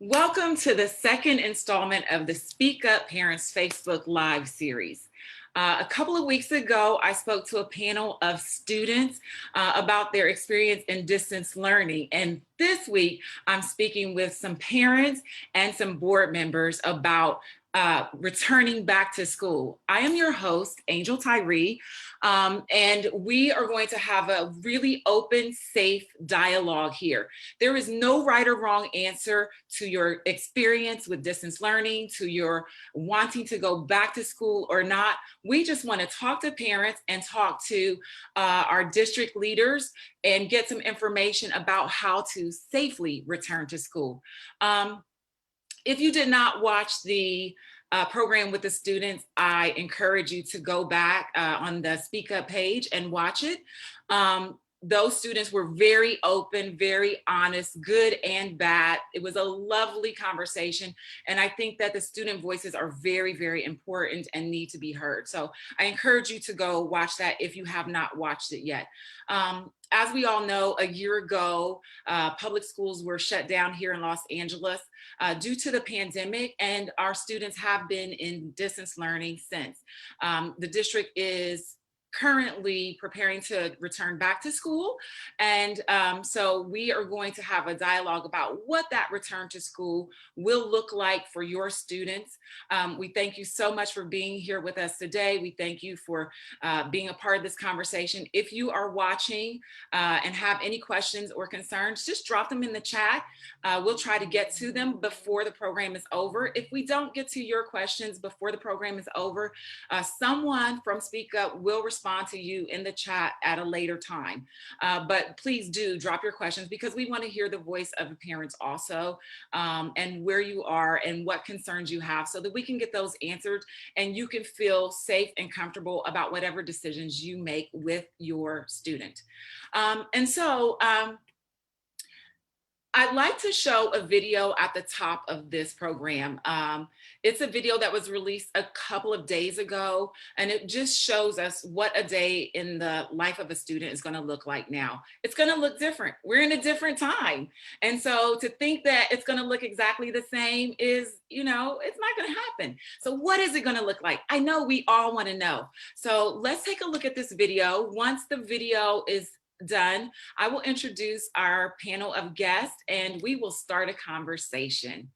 Welcome to the second installment of the Speak Up Parents Facebook Live series. A couple of weeks ago, I spoke to a panel of students about their experience in distance learning. And this week, I'm speaking with some parents and some board members about returning back to school. I am your host, Angel Tyree, and we are going to have a really open, safe dialogue here. There is no right or wrong answer to your experience with distance learning, to your wanting to go back to school or not. We just want to talk to parents and talk to our district leaders and get some information about how to safely return to school. If you did not watch the program with the students, I encourage you to go back on the Speak Up page and watch it. Those students were very open, very honest, good and bad. It was a lovely conversation. And I think that the student voices are very, very important and need to be heard. So I encourage you to go watch that if you have not watched it yet. As we all know, a year ago, public schools were shut down here in Los Angeles due to the pandemic, and our students have been in distance learning since. The district is currently preparing to return back to school. And so we are going to have a dialogue about what that return to school will look like for your students. We thank you so much for being here with us today. We thank you for being a part of this conversation. If you are watching and have any questions or concerns, just drop them in the chat. We'll try to get to them before the program is over. If we don't get to your questions before the program is over, someone from Speak Up will respond to you in the chat at a later time. But please do drop your questions because we want to hear the voice of the parents also, and where you are and what concerns you have so that we can get those answered and you can feel safe and comfortable about whatever decisions you make with your student. I'd like to show a video at the top of this program. It's a video that was released a couple of days ago, and it just shows us what a day in the life of a student is going to look like now. It's going to look different. We're in a different time. And so to think that it's going to look exactly the same is, it's not going to happen. So what is it going to look like? I know we all want to know. So let's take a look at this video. Once the video is done, I will introduce our panel of guests and we will start a conversation.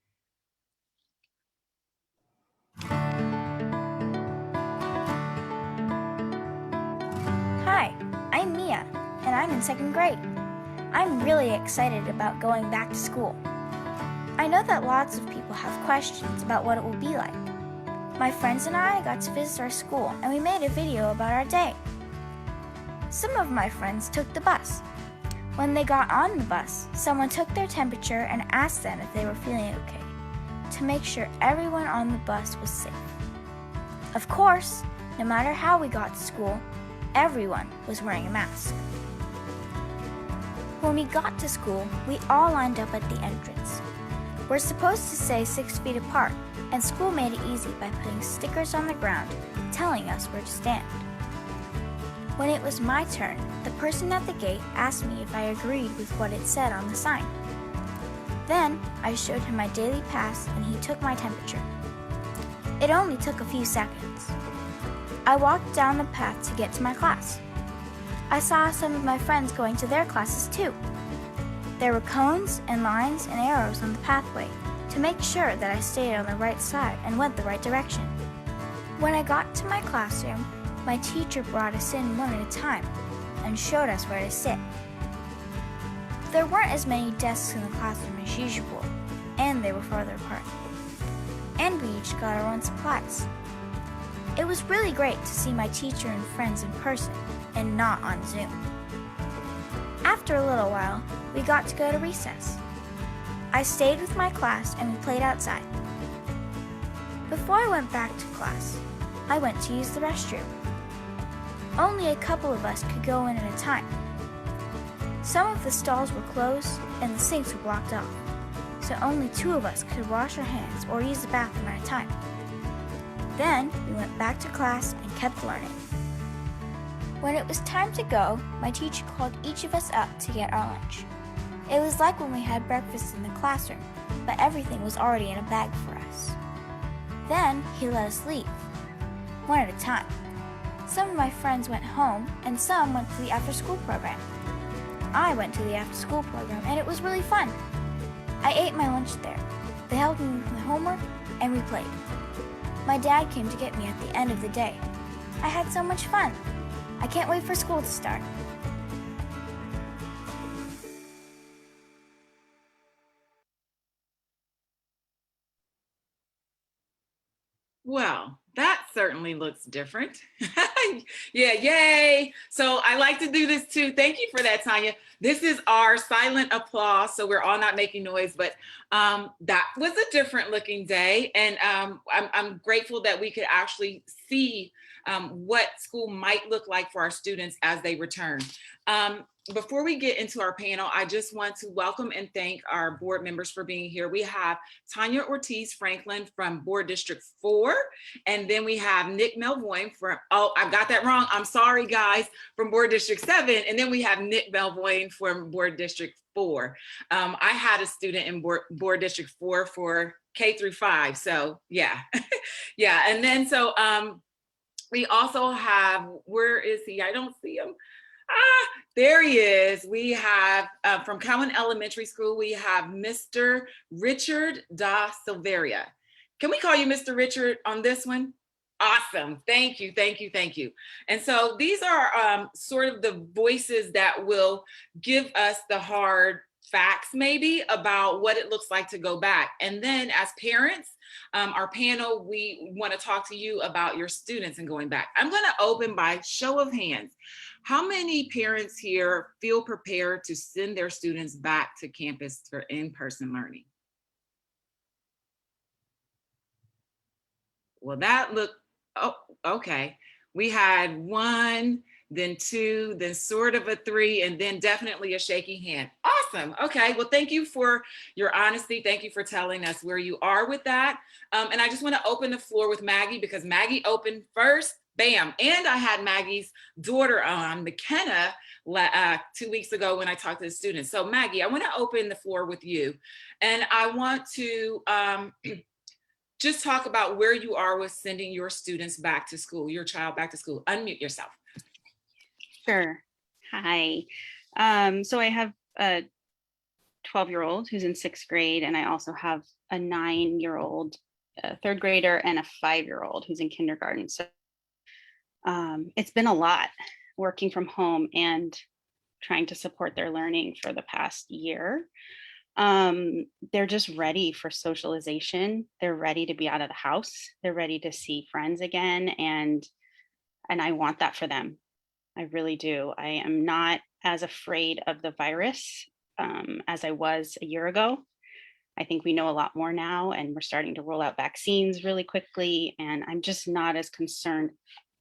Hi, I'm Mia, and I'm in second grade. I'm really excited about going back to school. I know that lots of people have questions about what it will be like. My friends and I got to visit our school, and we made a video about our day. Some of my friends took the bus. When they got on the bus, someone took their temperature and asked them if they were feeling okay, to make sure everyone on the bus was safe. Of course, no matter how we got to school, everyone was wearing a mask. When we got to school, we all lined up at the entrance. We're supposed to stay 6 feet apart, and school made it easy by putting stickers on the ground telling us where to stand. When it was my turn, the person at the gate asked me if I agreed with what it said on the sign. Then I showed him my daily pass and he took my temperature. It only took a few seconds. I walked down the path to get to my class. I saw some of my friends going to their classes too. There were cones and lines and arrows on the pathway to make sure that I stayed on the right side and went the right direction. When I got to my classroom, my teacher brought us in one at a time and showed us where to sit. There weren't as many desks in the classroom as usual, and they were farther apart. And we each got our own supplies. It was really great to see my teacher and friends in person and not on Zoom. After a little while, we got to go to recess. I stayed with my class and we played outside. Before I went back to class, I went to use the restroom. Only a couple of us could go in at a time. Some of the stalls were closed and the sinks were blocked off, so only 2 of us could wash our hands or use the bathroom at a time. Then we went back to class and kept learning. When it was time to go, my teacher called each of us up to get our lunch. It was like when we had breakfast in the classroom, but everything was already in a bag for us. Then he let us leave, one at a time. Some of my friends went home and some went to the after-school program. I went to the after-school program and it was really fun. I ate my lunch there. They helped me with my homework and we played. My dad came to get me at the end of the day. I had so much fun. I can't wait for school to start. Well, that certainly looks different. Yeah, yay. So I like to do this too. Thank you for that, Tanya. This is our silent applause, so we're all not making noise, but that was a different looking day. And I'm grateful that we could actually see what school might look like for our students as they return. Before we get into our panel, I just want to welcome and thank our board members for being here. We have Tanya Ortiz Franklin from Board District 4, and then we have Nick Melvoin from, oh, I got that wrong. I'm sorry, guys, from Board District 7, and then we have Nick Melvoin from Board District 4. I had a student in Board District 4 for K through 5, so yeah. Yeah, and then so we also have, where is he? I don't see him. There he is. We have from Cowan Elementary School, we have Mr. Richard Da Silveria. Can we call you Mr. Richard on this one? Awesome. Thank you, thank you, thank you. And so these are sort of the voices that will give us the hard facts maybe about what it looks like to go back. And then as parents, our panel, we want to talk to you about your students and going back. I'm going to open by show of hands. How many parents here feel prepared to send their students back to campus for in-person learning? Well, that looked, oh, okay. We had 1, then 2, then sort of a 3, and then definitely a shaky hand. Awesome. Okay. Well, thank you for your honesty. Thank you for telling us where you are with that. And I just want to open the floor with Maggie because Maggie opened first. Bam. And I had Maggie's daughter on, McKenna, 2 weeks ago when I talked to the students. So Maggie, I want to open the floor with you. And I want to just talk about where you are with sending your students back to school, your child back to school. Unmute yourself. Sure. Hi. So I have a 12-year-old who's in 6th grade, and I also have a 9-year-old 3rd grader and a 5-year-old who's in kindergarten. So it's been a lot working from home and trying to support their learning for the past year. They're just ready for socialization. They're ready to be out of the house. They're ready to see friends again. And I want that for them. I really do. I am not as afraid of the virus as I was a year ago. I think we know a lot more now, and we're starting to roll out vaccines really quickly. And I'm just not as concerned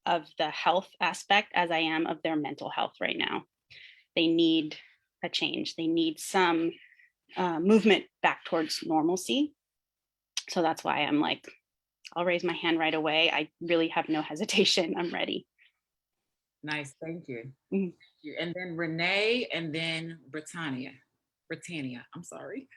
of the health aspect as I am of their mental health right now. They need a change. They need some movement back towards normalcy. So that's why I'm like, I'll raise my hand right away. I really have no hesitation. I'm ready. Nice, thank you. Mm-hmm. Thank you. And then Renee, and then Britannia, I'm sorry.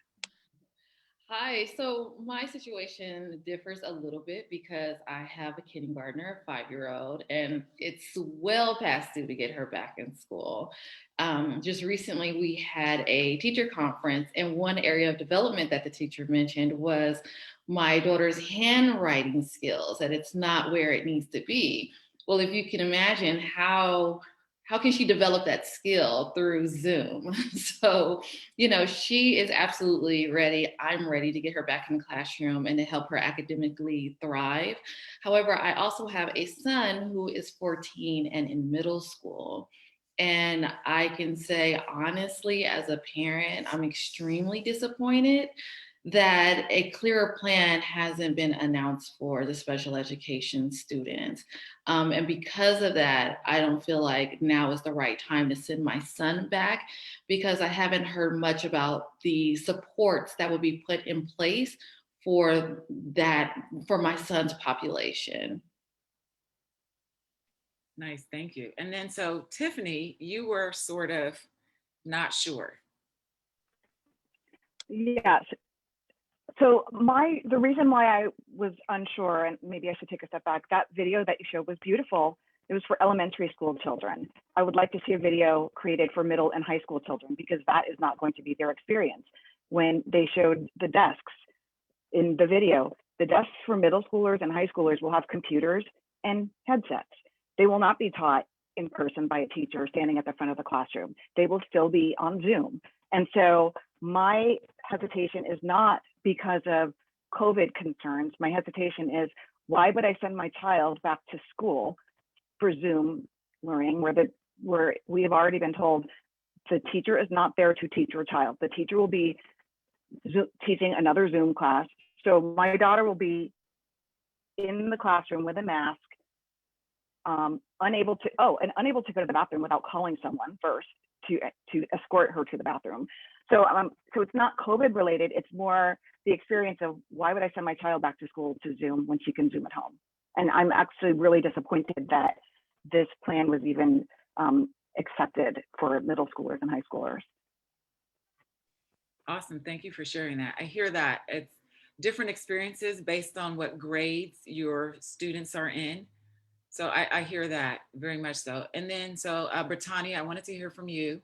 Hi, so my situation differs a little bit because I have a kindergartner, a 5-year-old, and it's well past due to get her back in school. Just recently, we had a teacher conference, and one area of development that the teacher mentioned was my daughter's handwriting skills, that it's not where it needs to be. Well, if you can imagine how can she develop that skill through Zoom? So, you know, she is absolutely ready. I'm ready to get her back in the classroom and to help her academically thrive. However, I also have a son who is 14 and in middle school. And I can say, honestly, as a parent, I'm extremely disappointed that a clearer plan hasn't been announced for the special education students. And because of that, I don't feel like now is the right time to send my son back, because I haven't heard much about the supports that will be put in place for that, for my son's population. Nice, thank you. And then so Tiffany, you were sort of not sure. Yes. So the reason why I was unsure, and maybe I should take a step back, that video that you showed was beautiful. It was for elementary school children. I would like to see a video created for middle and high school children, because that is not going to be their experience. When they showed the desks in the video, the desks for middle schoolers and high schoolers will have computers and headsets. They will not be taught in person by a teacher standing at the front of the classroom. They will still be on Zoom. And so my hesitation is not because of COVID concerns. My hesitation is, why would I send my child back to school for Zoom learning, where we have already been told the teacher is not there to teach your child. The teacher will be teaching another Zoom class. So my daughter will be in the classroom with a mask, unable to go to the bathroom without calling someone first to escort her to the bathroom. So it's not COVID related. It's more the experience of, why would I send my child back to school to Zoom when she can Zoom at home? And I'm actually really disappointed that this plan was even accepted for middle schoolers and high schoolers. Awesome. Thank you for sharing that. I hear that. It's different experiences based on what grades your students are in. So I hear that very much so. And then, Brittany, I wanted to hear from you.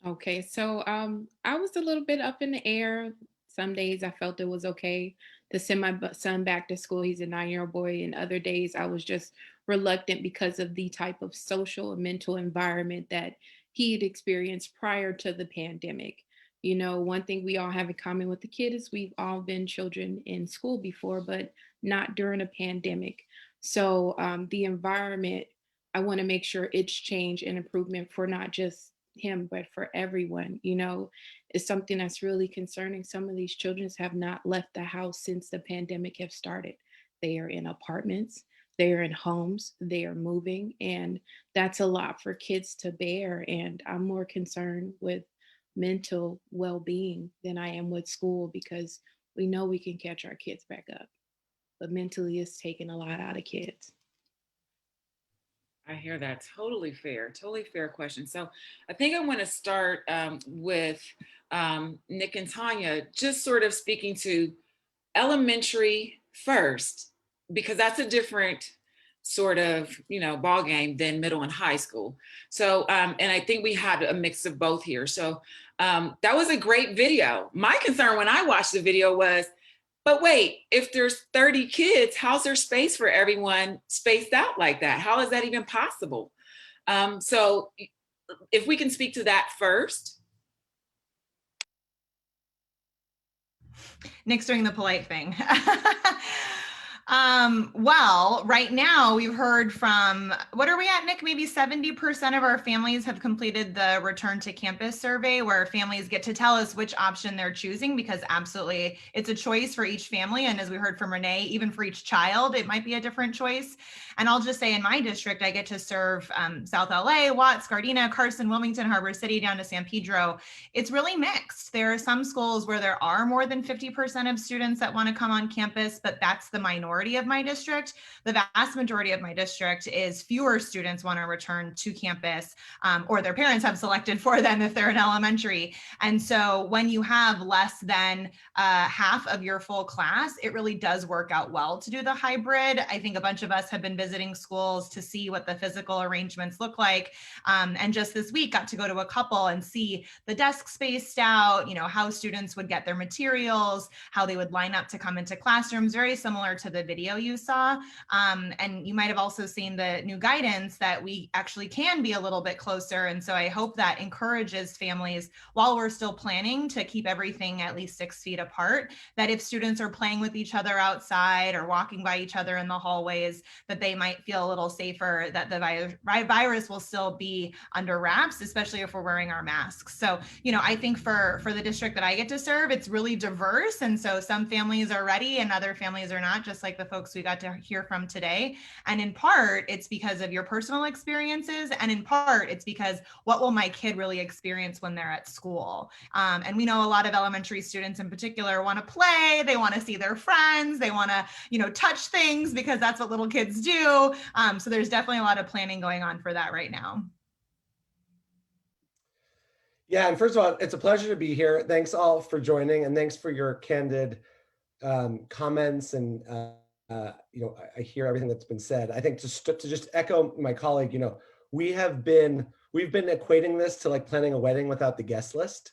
Okay, so I was a little bit up in the air. Some days I felt it was okay to send my son back to school. He's a 9-year-old boy, and other days I was just reluctant because of the type of social and mental environment that he had experienced prior to the pandemic. You know, one thing we all have in common with the kid is we've all been children in school before, but not during a pandemic. So the environment, I want to make sure it's change and improvement for not just him, but for everyone. You know, is something that's really concerning. Some of these children have not left the house since the pandemic have started. They are in apartments, they are in homes, they are moving, and that's a lot for kids to bear. And I'm more concerned with mental well-being than I am with school, because we know we can catch our kids back up, but mentally it's taking a lot out of kids. I hear that. Totally fair question. So I think I want to start with Nick and Tanya, just sort of speaking to elementary first, because that's a different sort of, ball game than middle and high school. So, and I think we had a mix of both here. So that was a great video. My concern when I watched the video was, but wait, if there's 30 kids, how's there space for everyone spaced out like that? How is that even possible? So if we can speak to that first. Nick's doing the polite thing. Well, right now we've heard from, what are we at, Nick? Maybe 70% of our families have completed the return to campus survey, where families get to tell us which option they're choosing, because absolutely it's a choice for each family. And as we heard from Renee, even for each child, it might be a different choice. And I'll just say, in my district, I get to serve South LA, Watts, Gardena, Carson, Wilmington, Harbor City, down to San Pedro. It's really mixed. There are some schools where there are more than 50% of students that want to come on campus, but that's the minority of my district. The vast majority of my district is fewer students want to return to campus, or their parents have selected for them if they're in elementary. And so when you have less than half of your full class, it really does work out well to do the hybrid. I think a bunch of us have been visiting schools to see what the physical arrangements look like. And just this week got to go to a couple and see the desk spaced out, how students would get their materials, how they would line up to come into classrooms, very similar to the video you saw. And you might have also seen the new guidance that we actually can be a little bit closer. And so I hope that encourages families, while we're still planning to keep everything at least 6 feet apart, that if students are playing with each other outside or walking by each other in the hallways, that they might feel a little safer, that the virus will still be under wraps, especially if we're wearing our masks. So, I think for the district that I get to serve, it's really diverse. And so some families are ready and other families are not, just like the folks we got to hear from today. And in part, it's because of your personal experiences. And in part, it's because what will my kid really experience when they're at school? And we know a lot of elementary students in particular want to play, they want to see their friends, they want to, touch things, because that's what little kids do. So there's definitely a lot of planning going on for that right now. Yeah, and first of all, it's a pleasure to be here. Thanks all for joining, and thanks for your candid comments. And I hear everything that's been said. I think to just echo my colleague, we've been equating this to like planning a wedding without the guest list,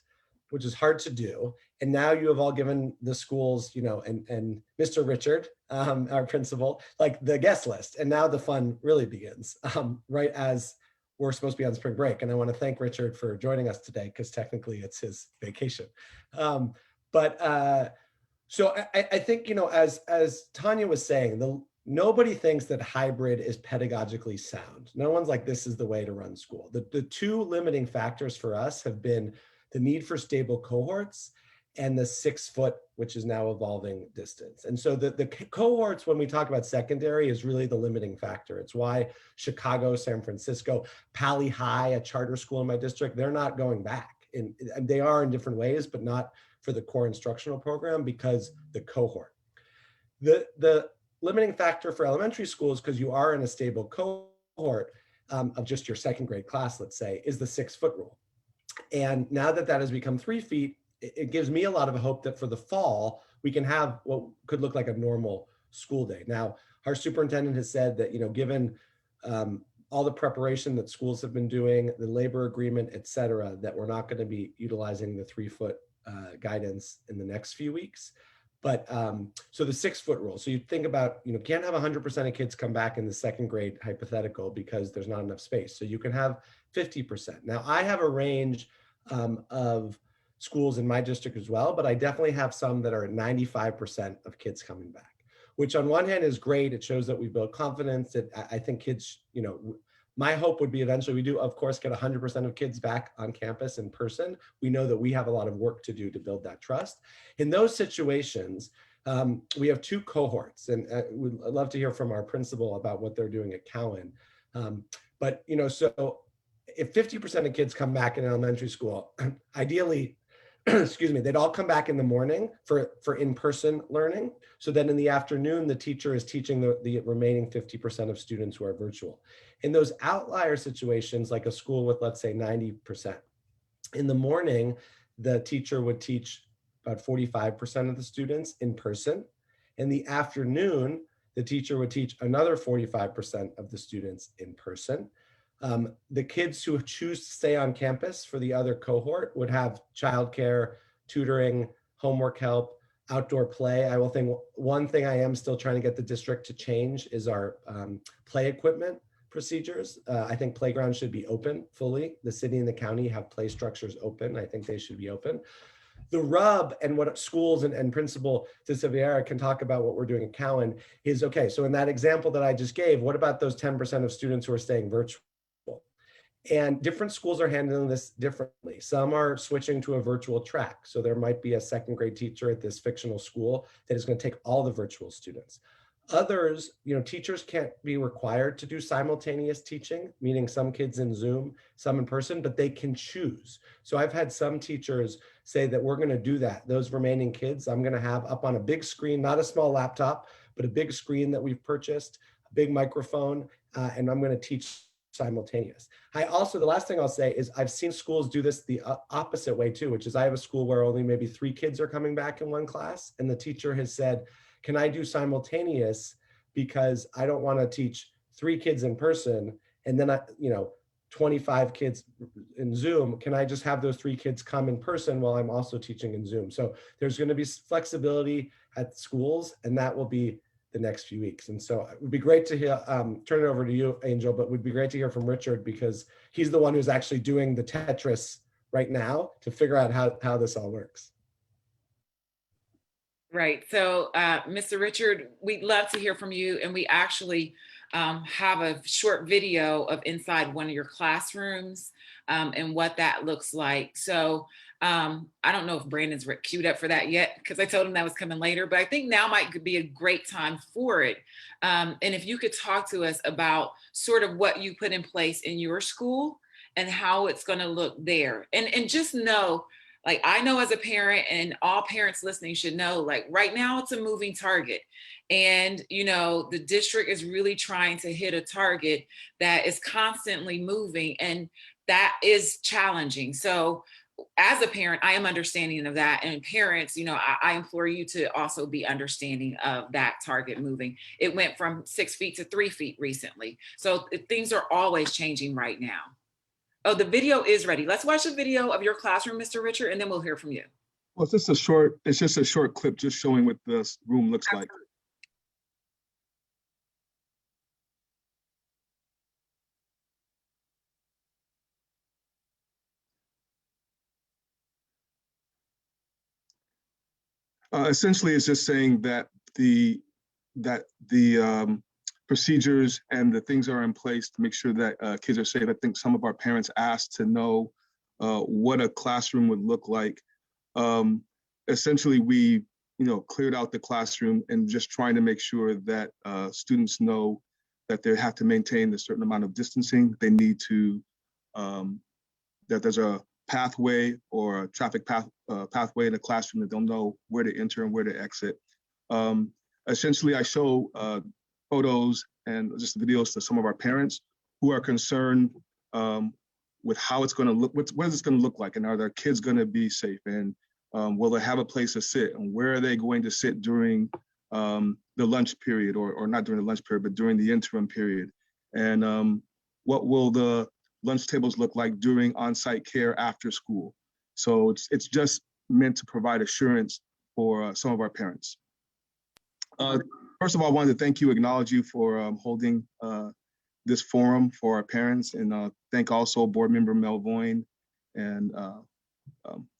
which is hard to do. And now you have all given the schools, and Mr. Richard, our principal, like the guest list, and now the fun really begins, right as we're supposed to be on spring break. And I want to thank Richard for joining us today, because technically it's his vacation. So I think, as Tanya was saying, nobody thinks that hybrid is pedagogically sound. No one's like, this is the way to run school. The two limiting factors for us have been the need for stable cohorts and the 6 foot, which is now evolving distance. And so the cohorts, when we talk about secondary, is really the limiting factor. It's why Chicago, San Francisco, Pali High, a charter school in my district, they're not going back. And they are in different ways, but not for the core instructional program, because the cohort. The limiting factor for elementary schools, because you are in a stable cohort of just your second grade class, let's say, is the 6 foot rule. And now that has become 3 feet, it gives me a lot of hope that for the fall, we can have what could look like a normal school day. Now, our superintendent has said that, given all the preparation that schools have been doing, the labor agreement, et cetera, that we're not going to be utilizing the 3 foot guidance in the next few weeks. But so the 6 foot rule. So you think about, can't have 100% of kids come back in the second grade hypothetical because there's not enough space. So you can have 50%. Now I have a range of schools in my district as well, but I definitely have some that are at 95% of kids coming back, which on one hand is great. It shows that we build confidence. That I think kids, my hope would be eventually we do, of course, get 100% of kids back on campus in person. We know that we have a lot of work to do to build that trust. In those situations, we have 2 cohorts, and we'd love to hear from our principal about what they're doing at Cowan. So if 50% of kids come back in elementary school, ideally, excuse me, they'd all come back in the morning for in-person learning. So then in the afternoon, the teacher is teaching the remaining 50% of students who are virtual. In those outlier situations, like a school with, let's say, 90%, in the morning, the teacher would teach about 45% of the students in person. In the afternoon, the teacher would teach another 45% of the students in person. The kids who choose to stay on campus for the other cohort would have childcare, tutoring, homework help, outdoor play. I will think one thing I am still trying to get the district to change is our play equipment procedures. I think playgrounds should be open fully. The city and the county have play structures open. I think they should be open. The rub, and what schools and Principal de Silveira can talk about what we're doing at Cowan is, okay, so in that example that I just gave, what about those 10% of students who are staying virtual? And different schools are handling this differently. Some are switching to a virtual track. So there might be a second grade teacher at this fictional school that is going to take all the virtual students. Others, teachers can't be required to do simultaneous teaching, meaning some kids in Zoom, some in person, but they can choose. So I've had some teachers say that we're going to do that. Those remaining kids, I'm going to have up on a big screen, not a small laptop, but a big screen that we've purchased, a big microphone, and I'm going to teach simultaneous. The last thing I'll say is I've seen schools do this the opposite way too, which is I have a school where only maybe 3 kids are coming back in one class. And the teacher has said, can I do simultaneous because I don't want to teach 3 kids in person and then 25 kids in Zoom. Can I just have those 3 kids come in person while I'm also teaching in Zoom? So there's going to be flexibility at schools, and that will be the next few weeks. And so it would be great to hear, turn it over to you, Angel, but it would be great to hear from Richard because he's the one who's actually doing the Tetris right now to figure out how this all works. Right. So, Mr. Richard, we'd love to hear from you. And we actually have a short video of inside one of your classrooms and what that looks like. So I don't know if Brandon's queued up for that yet because I told him that was coming later, but I think now might be a great time for it. And if you could talk to us about sort of what you put in place in your school and how it's going to look there. And just know, like, I know as a parent, and all parents listening should know, like right now it's a moving target. And, the district is really trying to hit a target that is constantly moving, and that is challenging. So as a parent, I am understanding of that. And parents, I implore you to also be understanding of that target moving. It went from 6 feet to 3 feet recently. So things are always changing right now. Oh, the video is ready. Let's watch a video of your classroom, Mr. Richard, and then we'll hear from you. Well, it's just a short clip just showing what this room looks like. Essentially, it's just saying that the procedures and the things are in place to make sure that kids are safe. I think some of our parents asked to know what a classroom would look like. Essentially, we cleared out the classroom and just trying to make sure that students know that they have to maintain a certain amount of distancing. They need to that there's a pathway or a traffic pathway in a classroom that don't know where to enter and where to exit. Essentially, I show photos and just videos to some of our parents who are concerned with how it's going to look, what is it going to look like, and are their kids going to be safe, and will they have a place to sit, and where are they going to sit during the lunch period, or not during the lunch period, but during the interim period, and what will the lunch tables look like during on-site care after school. So it's just meant to provide assurance for some of our parents. First of all, I wanted to acknowledge you for holding this forum for our parents, and thank also board member Mel Voyne and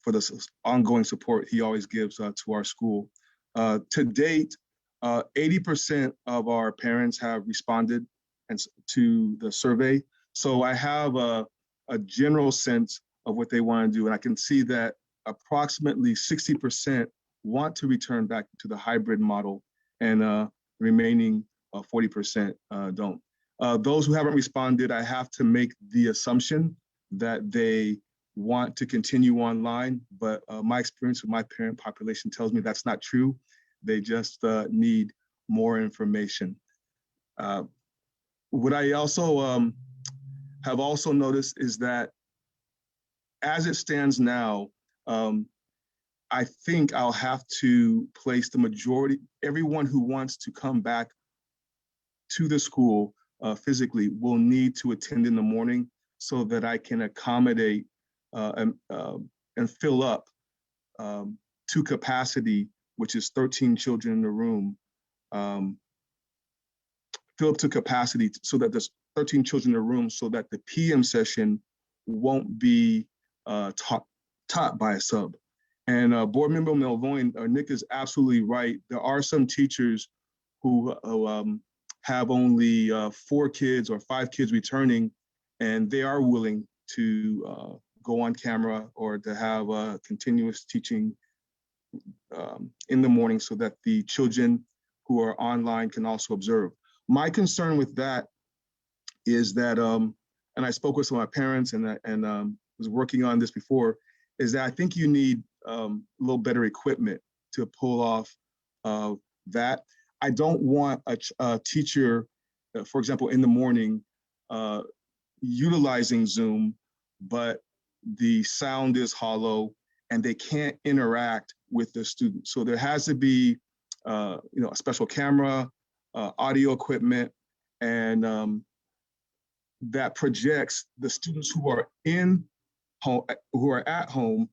for the ongoing support he always gives to our school. To date, 80% of our parents have responded to the survey. So I have a general sense of what they want to do. And I can see that approximately 60% want to return back to the hybrid model, and the remaining 40% don't. Those who haven't responded, I have to make the assumption that they want to continue online, but my experience with my parent population tells me that's not true. They just need more information. What I also have also noticed is that as it stands now, I think I'll have to place the majority, everyone who wants to come back to the school physically will need to attend in the morning so that I can accommodate and fill up to capacity, which is 13 children in the room, fill up to capacity so that there's 13 children in the room, so that the PM session won't be taught by a sub. And board member Mel Voyne, Nick is absolutely right. There are some teachers who have only 4 kids or 5 kids returning, and they are willing to go on camera or to have continuous teaching in the morning so that the children who are online can also observe. My concern with that is that, and I spoke with some of my parents and was working on this before, is that I think you need a little better equipment to pull off that. I don't want a teacher, for example, in the morning, utilizing Zoom, but the sound is hollow and they can't interact with the students. So there has to be, a special camera, audio equipment, and that projects the students who are in home, who are at home,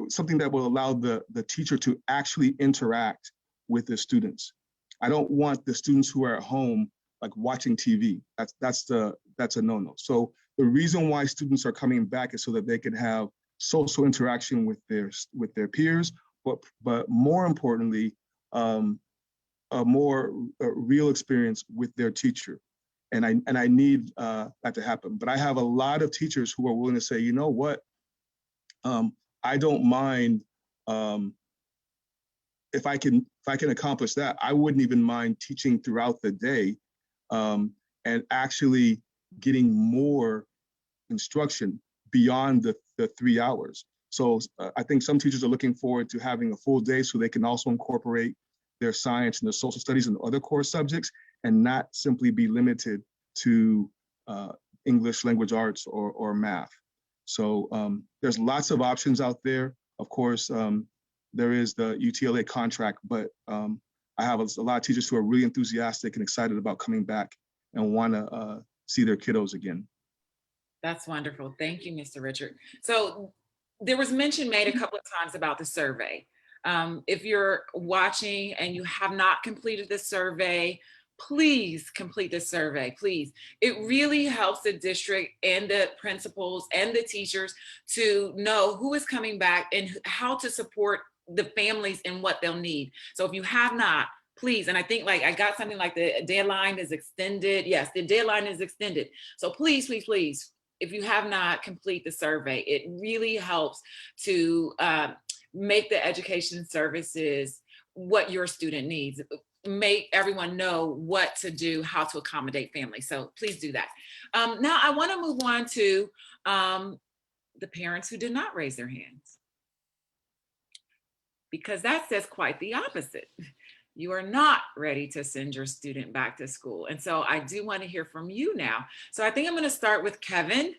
something that will allow the teacher to actually interact with the students. I don't want the students who are at home like watching TV. That's a no-no. So the reason why students are coming back is so that they can have social interaction with their peers, but more importantly, a more real experience with their teacher. And I need that to happen. But I have a lot of teachers who are willing to say, you know what, I don't mind if I can accomplish that. I wouldn't even mind teaching throughout the day and actually getting more instruction beyond the 3 hours. So I think some teachers are looking forward to having a full day so they can also incorporate their science and their social studies and other core subjects, and not simply be limited to English language arts or math. So there's lots of options out there. Of course, there is the UTLA contract, but I have a lot of teachers who are really enthusiastic and excited about coming back and want to see their kiddos again. That's wonderful. Thank you, Mr. Richard. So there was mention made a couple of times about the survey. If you're watching and you have not completed the survey, please complete the survey, please. It really helps the district and the principals and the teachers to know who is coming back and how to support the families and what they'll need. So if you have not, please, and I think like I got something like the deadline is extended. Yes, the deadline is extended. So please, please, please, if you have not, complete the survey. It really helps to make the education services what your student needs. Make everyone know what to do, how to accommodate families. So please do that. Now I want to move on to the parents who did not raise their hands, because that says quite the opposite. You are not ready to send your student back to school. And so I do want to hear from you now. So I think I'm going to start with Kevin,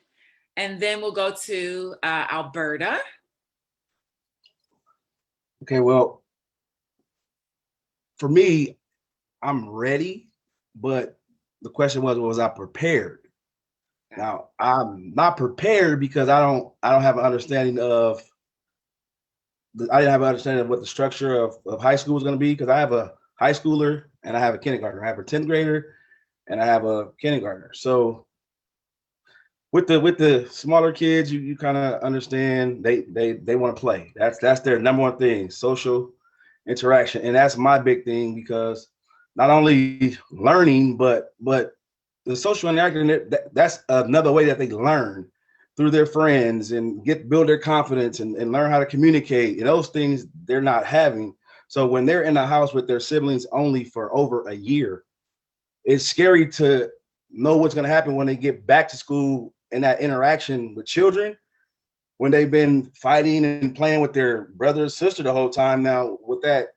and then we'll go to Alberta. Okay, well, for me, I'm ready, but the question was I prepared? Now, I'm not prepared because I don't have an understanding of I didn't have an understanding of what the structure of high school was going to be, because I have a high schooler and I have a kindergartner. I have a 10th grader and I have a kindergartner. So with the smaller kids, you kind of understand they want to play. That's their number one thing, social interaction. And that's my big thing, because not only learning, but the social interaction, that's another way that they learn through their friends and build their confidence and learn how to communicate. And those things they're not having. So when they're in the house with their siblings only for over a year, it's scary to know what's going to happen when they get back to school and that interaction with children, when they've been fighting and playing with their brother or sister the whole time. Now with that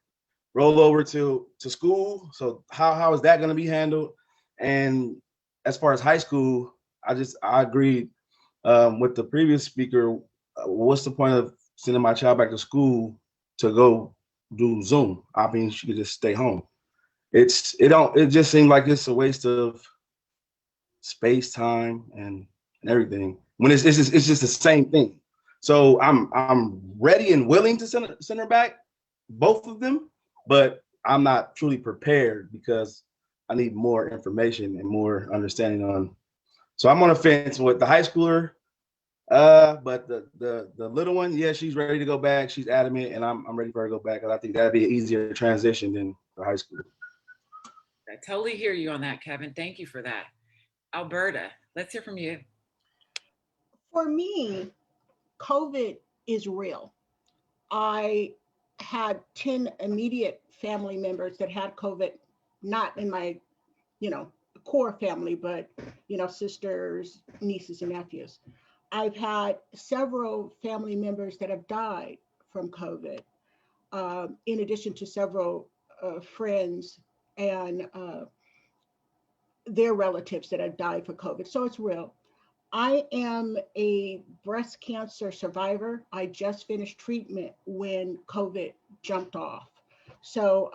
roll over to school, so how is that going to be handled? And as far as high school, I agree with the previous speaker. What's the point of sending my child back to school to go do Zoom? I mean, she could just stay home. It just seems like it's a waste of space, time, and everything, when it's just the same thing. So I'm ready and willing to send her back, both of them, but I'm not truly prepared because I need more information and more understanding on. So I'm on a fence with the high schooler, but the little one, yeah, she's ready to go back. She's adamant, and I'm ready for her to go back, because I think that'd be an easier transition than the high school. I totally hear you on that, Kevin. Thank you for that. Alberta, let's hear from you. For me, COVID is real. I had 10 immediate family members that had COVID, not in my, core family, but, sisters, nieces, and nephews. I've had several family members that have died from COVID, in addition to several friends and their relatives that have died for COVID. So it's real. I am a breast cancer survivor. I just finished treatment when COVID jumped off. So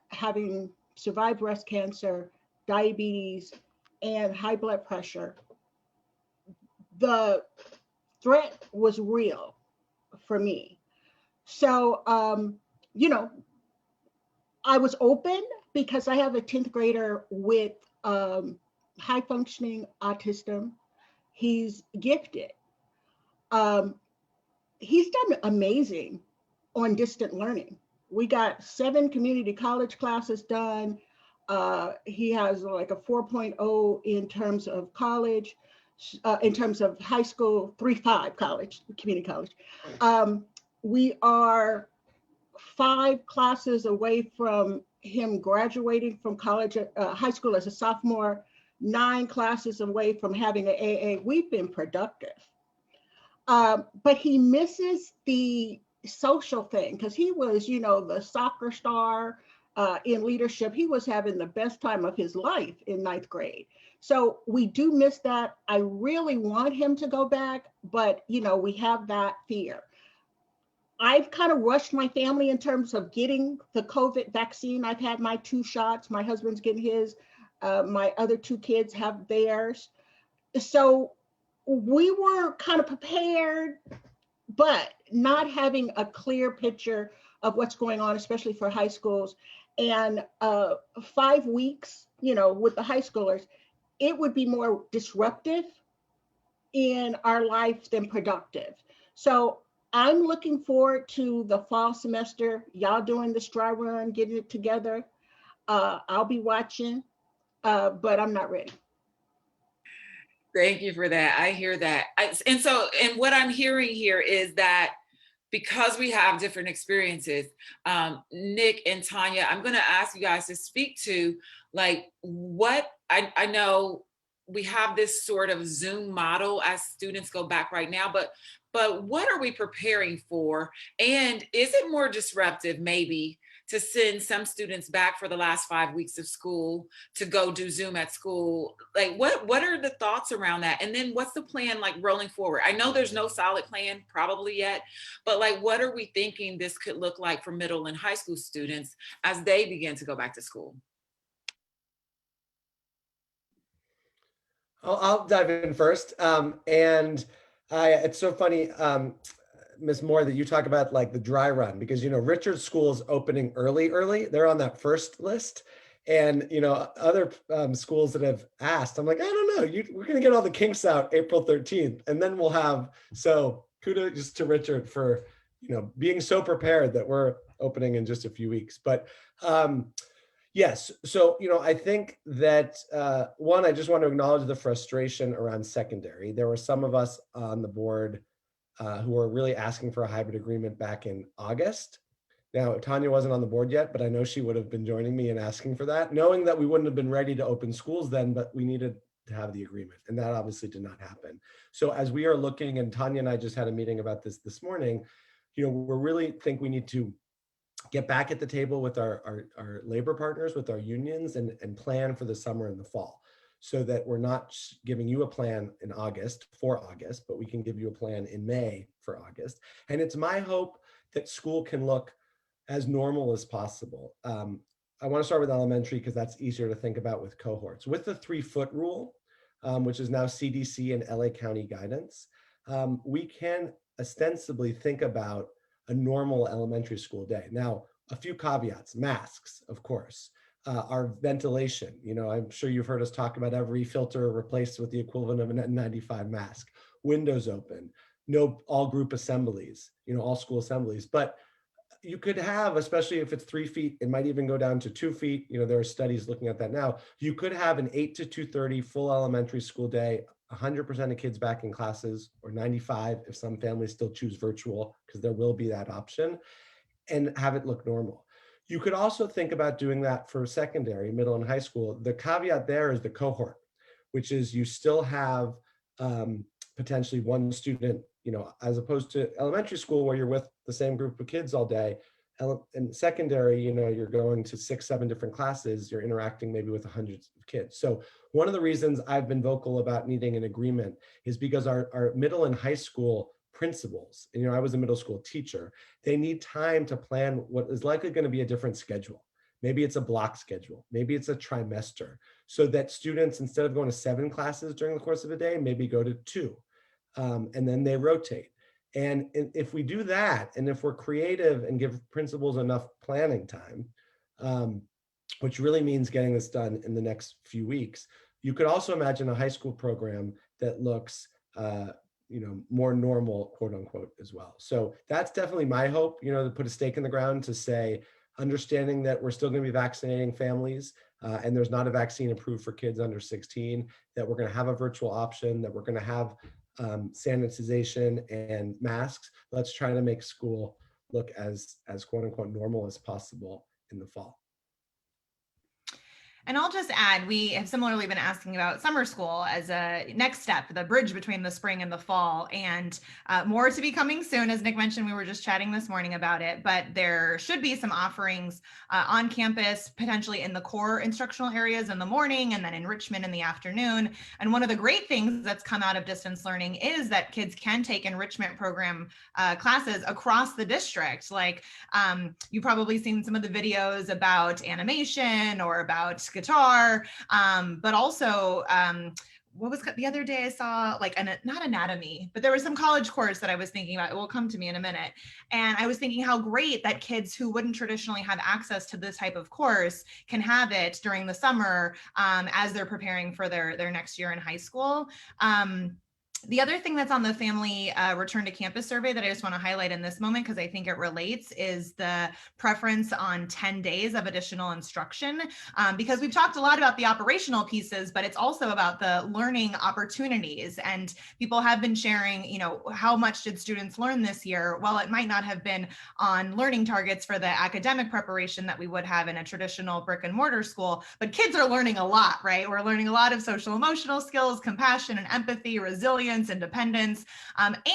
having survived breast cancer, diabetes, and high blood pressure, the threat was real for me. So, I was open because I have a 10th grader with high functioning autism. He's gifted. He's done amazing on distant learning. We got 7 community college classes done. He has like a 4.0 in terms of college, in terms of high school, 3.5 college, community college. We are 5 classes away from him graduating from college, high school as a sophomore, 9 classes away from having an AA. We've been productive. But he misses the social thing, because he was, the soccer star. in leadership. He was having the best time of his life in ninth grade. So we do miss that. I really want him to go back, but we have that fear. I've kind of rushed my family in terms of getting the COVID vaccine. I've had my 2 shots. My husband's getting his. My other 2 kids have theirs. So we were kind of prepared, but not having a clear picture of what's going on, especially for high schools. And 5 weeks, with the high schoolers, it would be more disruptive in our life than productive. So I'm looking forward to the fall semester, y'all doing this dry run, getting it together. I'll be watching, but I'm not ready. Thank you for that. I hear that. And what I'm hearing here is that because we have different experiences, Nick and Tanya, I'm going to ask you guys to speak to what I know we have this sort of Zoom model as students go back right now, but what are we preparing for? And is it more disruptive maybe to send some students back for the last 5 weeks of school to go do Zoom at school? What are the thoughts around that? And then what's the plan rolling forward? I know there's no solid plan probably yet, but what are we thinking this could look like for middle and high school students as they begin to go back to school? I'll dive in first. It's so funny, Ms. Moore, that you talk about the dry run, because, Richard's school is opening early. They're on that first list. And, other schools that have asked, I'm like, I don't know, we're going to get all the kinks out April 13th. And then we'll have, so kudos to Richard for, being so prepared that we're opening in just a few weeks. But yes, so, I think that, one, I just want to acknowledge the frustration around secondary. There were some of us on the board who were really asking for a hybrid agreement back in August. Now, Tanya wasn't on the board yet, but I know she would have been joining me in asking for that, knowing that we wouldn't have been ready to open schools then, but we needed to have the agreement, and that obviously did not happen. So as we are looking, and Tanya and I just had a meeting about this morning, we really think we need to get back at the table with our labor partners, with our unions, and plan for the summer and the fall, so that we're not giving you a plan in August for August, but we can give you a plan in May for August. And it's my hope that school can look as normal as possible. I want to start with elementary because that's easier to think about with cohorts. With the 3-foot rule, which is now CDC and LA County guidance, we can ostensibly think about a normal elementary school day. Now, a few caveats: masks, of course, our ventilation. I'm sure you've heard us talk about every filter replaced with the equivalent of an N95 mask, windows open, no all group assemblies, all school assemblies. But you could have, especially if it's 3 feet, it might even go down to 2 feet. There are studies looking at that now. You could have an 8 to 2:30 full elementary school day, 100% of kids back in classes, or 95 if some families still choose virtual, because there will be that option, and have it look normal. You could also think about doing that for secondary, middle, and high school. The caveat there is the cohort, which is you still have potentially one student, as opposed to elementary school where you're with the same group of kids all day. In secondary, you're going to 6, 7 different classes, you're interacting maybe with hundreds of kids. So one of the reasons I've been vocal about needing an agreement is because our middle and high school principals, and I was a middle school teacher, they need time to plan what is likely going to be a different schedule. Maybe it's a block schedule, maybe it's a trimester, so that students, instead of going to 7 classes during the course of a day, maybe go to 2, and then they rotate. And if we do that, and if we're creative and give principals enough planning time, which really means getting this done in the next few weeks, you could also imagine a high school program that looks more normal, quote unquote, as well. So that's definitely my hope, to put a stake in the ground to say, understanding that we're still going to be vaccinating families, and there's not a vaccine approved for kids under 16, that we're going to have a virtual option, that we're going to have sanitization and masks. Let's try to make school look as quote unquote normal as possible in the fall. And I'll just add, we have similarly been asking about summer school as a next step, the bridge between the spring and the fall, and more to be coming soon. As Nick mentioned, we were just chatting this morning about it, but there should be some offerings on campus, potentially in the core instructional areas in the morning and then enrichment in the afternoon. And one of the great things that's come out of distance learning is that kids can take enrichment program classes across the district. Like you've probably seen some of the videos about animation or about guitar, but also what was the other day I saw, like, not anatomy, but there was some college course that I was thinking about. It will come to me in a minute. And I was thinking how great that kids who wouldn't traditionally have access to this type of course can have it during the summer as they're preparing for their next year in high school. The other thing that's on the family return to campus survey that I just want to highlight in this moment, because I think it relates, is the preference on 10 days of additional instruction, because we've talked a lot about the operational pieces, but it's also about the learning opportunities. And people have been sharing, you know, how much did students learn this year? Well, it might not have been on learning targets for the academic preparation that we would have in a traditional brick and mortar school, but kids are learning a lot, right? We're learning a lot of social emotional skills, compassion and empathy, resilience, independence,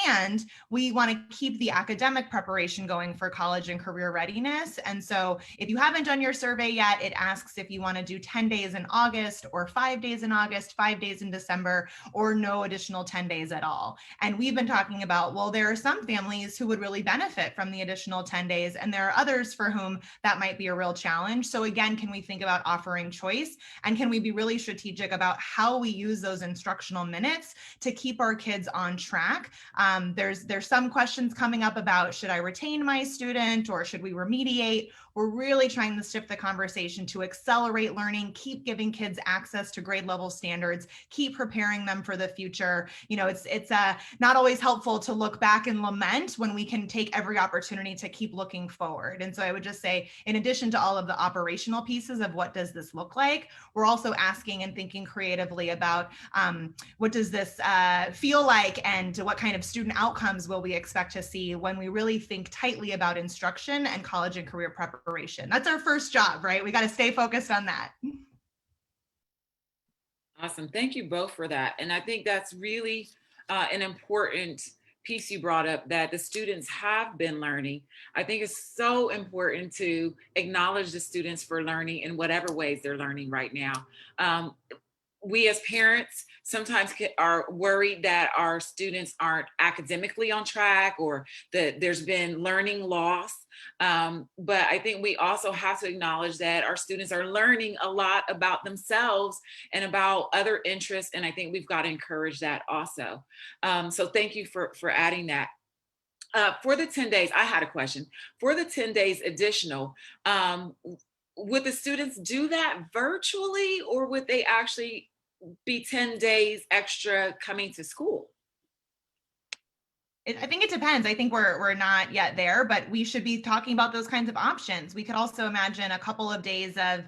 and we want to keep the academic preparation going for college and career readiness. And so if you haven't done your survey yet, it asks if you want to do 10 days in August or 5 days in August, 5 days in December, or no additional 10 days at all. And we've been talking about, well, there are some families who would really benefit from the additional 10 days, and there are others for whom that might be a real challenge. So again, can we think about offering choice? And can we be really strategic about how we use those instructional minutes to keep our kids on track? There's some questions coming up about, should I retain my student or should we remediate? We're really trying to shift the conversation to accelerate learning, keep giving kids access to grade level standards, keep preparing them for the future. You know, it's not always helpful to look back and lament when we can take every opportunity to keep looking forward. And so I would just say, in addition to all of the operational pieces of what does this look like, we're also asking and thinking creatively about what does this feel like, and what kind of student outcomes will we expect to see when we really think tightly about instruction and college and career preparation. That's our first job, right? We got to stay focused on that. Awesome. Thank you both for that. And I think that's really an important piece you brought up, that the students have been learning. I think it's so important to acknowledge the students for learning in whatever ways they're learning right now. We as parents sometimes are worried that our students aren't academically on track, or that there's been learning loss. But I think we also have to acknowledge that our students are learning a lot about themselves and about other interests. And I think we've got to encourage that also. So thank you for adding that. For the 10 days, I had a question. For the 10 days additional, would the students do that virtually, or would they actually be 10 days extra coming to school? I think it depends. I think we're not yet there, but we should be talking about those kinds of options. We could also imagine a couple of days of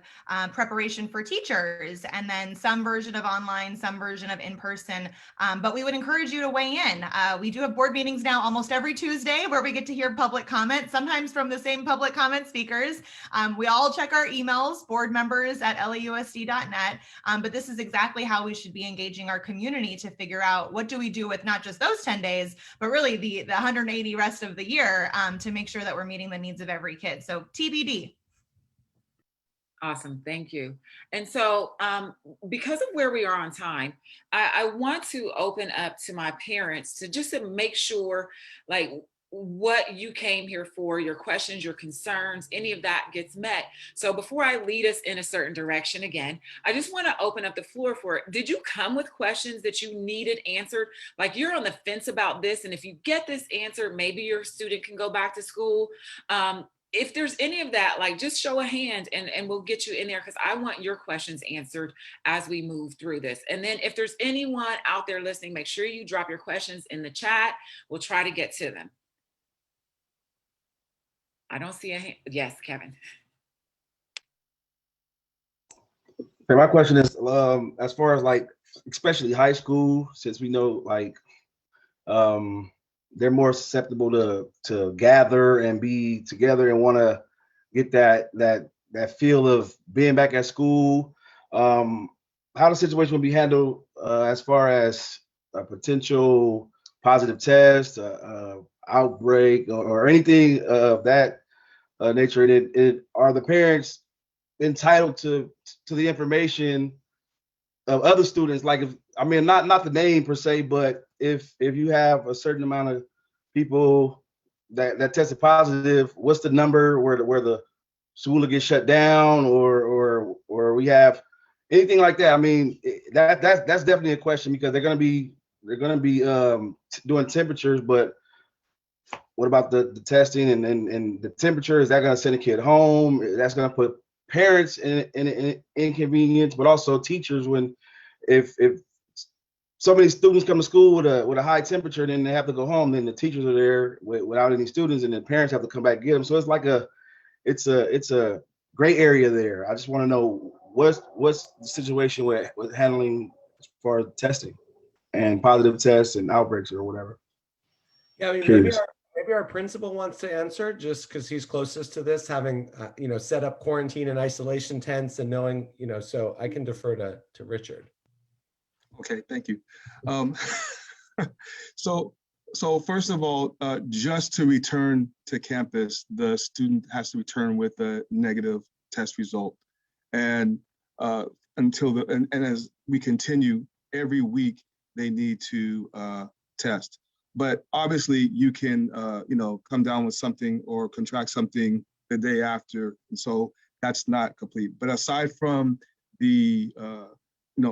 preparation for teachers, and then some version of online, some version of in-person. But we would encourage you to weigh in. We do have board meetings now almost every Tuesday where we get to hear public comment, sometimes from the same public comment speakers. We all check our emails, board members at lausd.net. But this is exactly how we should be engaging our community to figure out, what do we do with not just those 10 days, but really the 180 rest of the year, to make sure that we're meeting the needs of every kid. So TBD. Awesome, thank you. And so because of where we are on time, I want to open up to my parents to make sure, like, what you came here for, your questions, your concerns, any of that gets met. So before I lead us in a certain direction again, I just want to open up the floor for it. Did you come with questions that you needed answered? Like, you're on the fence about this, and if you get this answer, maybe your student can go back to school. If there's any of that, like, just show a hand and we'll get you in there, because I want your questions answered as we move through this. And then if there's anyone out there listening, make sure you drop your questions in the chat. We'll try to get to them. I don't see a hand. Yes, Kevin. Okay, my question is, as far as, like, especially high school, since we know, like, they're more susceptible to gather and be together and want to get that feel of being back at school. how the situation will be handled as far as a potential positive test, outbreak, or anything of that nature. Are the parents entitled to the information of other students? Like, if I mean, not the name per se, but if you have a certain amount of people that tested positive, what's the number where the school will get shut down, or we have anything like that? I mean, that's definitely a question, because they're gonna be doing temperatures, but what about the testing and the temperature? Is that gonna send a kid home? That's gonna put parents in inconvenience, but also teachers, when if so many students come to school with a high temperature, then they have to go home, then the teachers are there without any students, and the parents have to come back and get them. So it's like it's a gray area there. I just want to know what's the situation with handling as far as testing and positive tests and outbreaks or whatever. Yeah, I mean, Curious. maybe our principal wants to answer, just because he's closest to this, having set up quarantine and isolation tents and knowing, so I can defer to Richard. Okay, thank you. So first of all, just to return to campus, the student has to return with a negative test result. And and as we continue, every week they need to test. But obviously you can, come down with something or contract something the day after. And so that's not complete. But aside from the,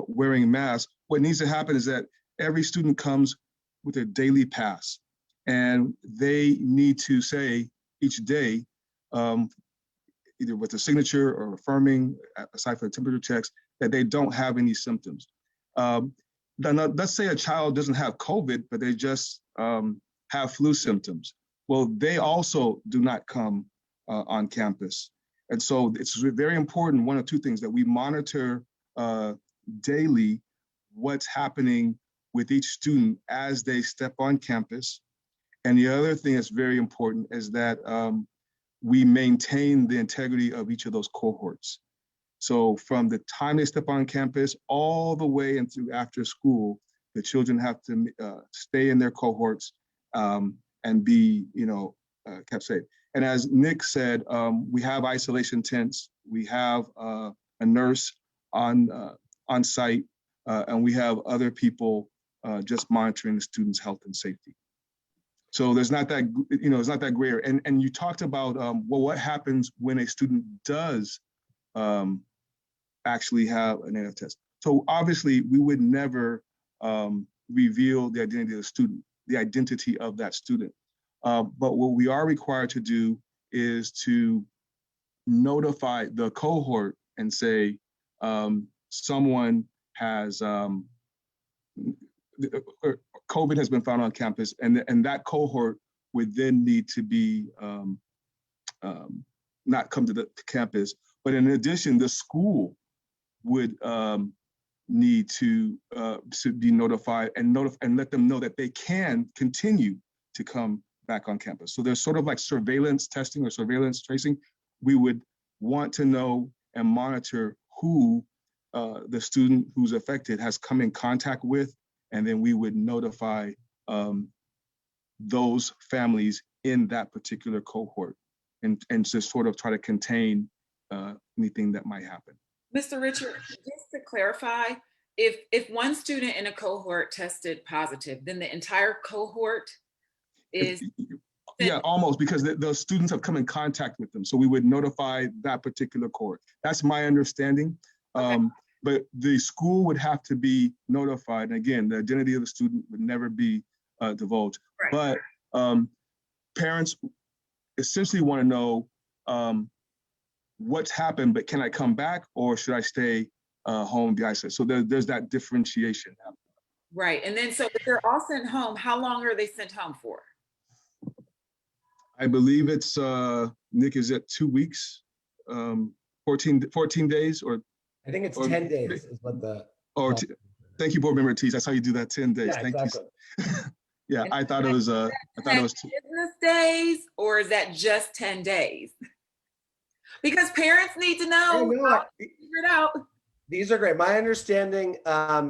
wearing masks, what needs to happen is that every student comes with a daily pass, and they need to say each day, either with a signature or affirming, aside from the temperature checks, that they don't have any symptoms. Let's say a child doesn't have COVID, but they just have flu symptoms. Well, they also do not come on campus. And so it's very important, one of two things, that we monitor daily what's happening with each student as they step on campus. And the other thing that's very important is that we maintain the integrity of each of those cohorts. So from the time they step on campus all the way into after school, the children have to stay in their cohorts and be, kept safe. And as Nick said, we have isolation tents, we have a nurse on site, and we have other people just monitoring the students' health and safety. So there's not that, it's not that gray area. And you talked about, what happens when a student does actually have a negative test. So obviously we would never reveal the identity of that student. But what we are required to do is to notify the cohort and say, someone has, COVID has been found on campus, and that cohort would then need to be, not come to the campus. But in addition, the school would need to be notified and let them know that they can continue to come back on campus. So there's sort of like surveillance testing or surveillance tracing. We would want to know and monitor who the student who's affected has come in contact with, and then we would notify those families in that particular cohort and just sort of try to contain anything that might happen. Mr. Richard, just to clarify, if one student in a cohort tested positive, then the entire cohort is... Yeah, almost, because the students have come in contact with them. So we would notify that particular cohort. That's my understanding. Okay. But the school would have to be notified. And again, the identity of the student would never be divulged. Right. But parents essentially want to know what's happened, but can I come back, or should I stay home and be isolated? So there's that differentiation. Right. And then so if they're all sent home, how long are they sent home for? I believe it's, Nick, is it 2 weeks, 14 days, or? I think it's 10 days is what the. Thank you, Board Member Teese. That's how you do that, 10 days. Yeah, thank exactly. you. Yeah, I thought it was 2 business days, or is that just 10 days? Because parents need to know. Figure it out. These are great. My understanding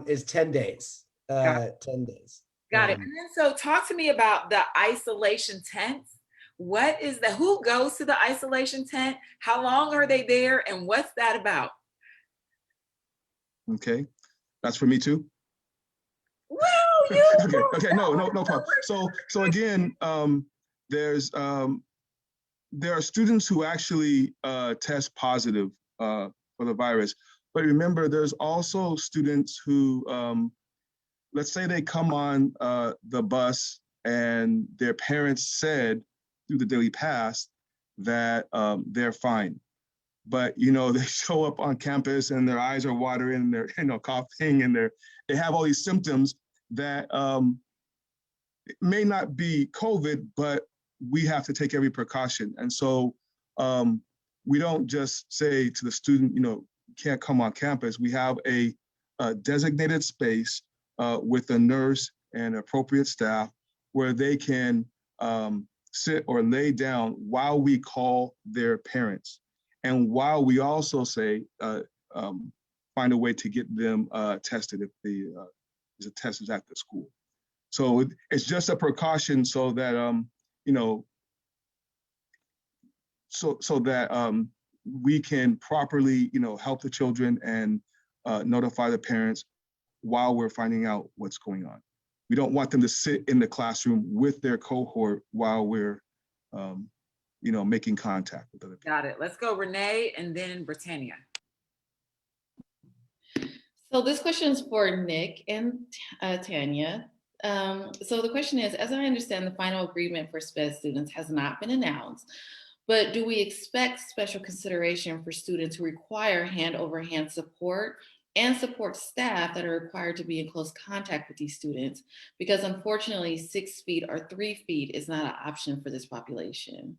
is 10 days. Got 10 days. Got it. And then, so talk to me about the isolation tents. What is the, who goes to the isolation tent? How long are they there? And what's that about? Okay, that's for me too. Well, you okay, no problem. So again, there are students who actually test positive for the virus, but remember, there's also students who, let's say they come on the bus and their parents said through the Daily Pass that they're fine. But they show up on campus and their eyes are watering and they're coughing and they have all these symptoms that may not be COVID, but we have to take every precaution. And so we don't just say to the student, you can't come on campus. We have a designated space with a nurse and appropriate staff where they can sit or lay down while we call their parents. And while we also say, find a way to get them tested if there's a test is at the school. So it's just a precaution so that, so that we can properly, help the children and notify the parents while we're finding out what's going on. We don't want them to sit in the classroom with their cohort while we're, making contact with other people. Got it. Let's go Renee and then Britannia. So this question is for Nick and Tanya. So the question is, as I understand, the final agreement for SPED students has not been announced, but do we expect special consideration for students who require hand-over-hand support and support staff that are required to be in close contact with these students? Because unfortunately, 6 feet or 3 feet is not an option for this population.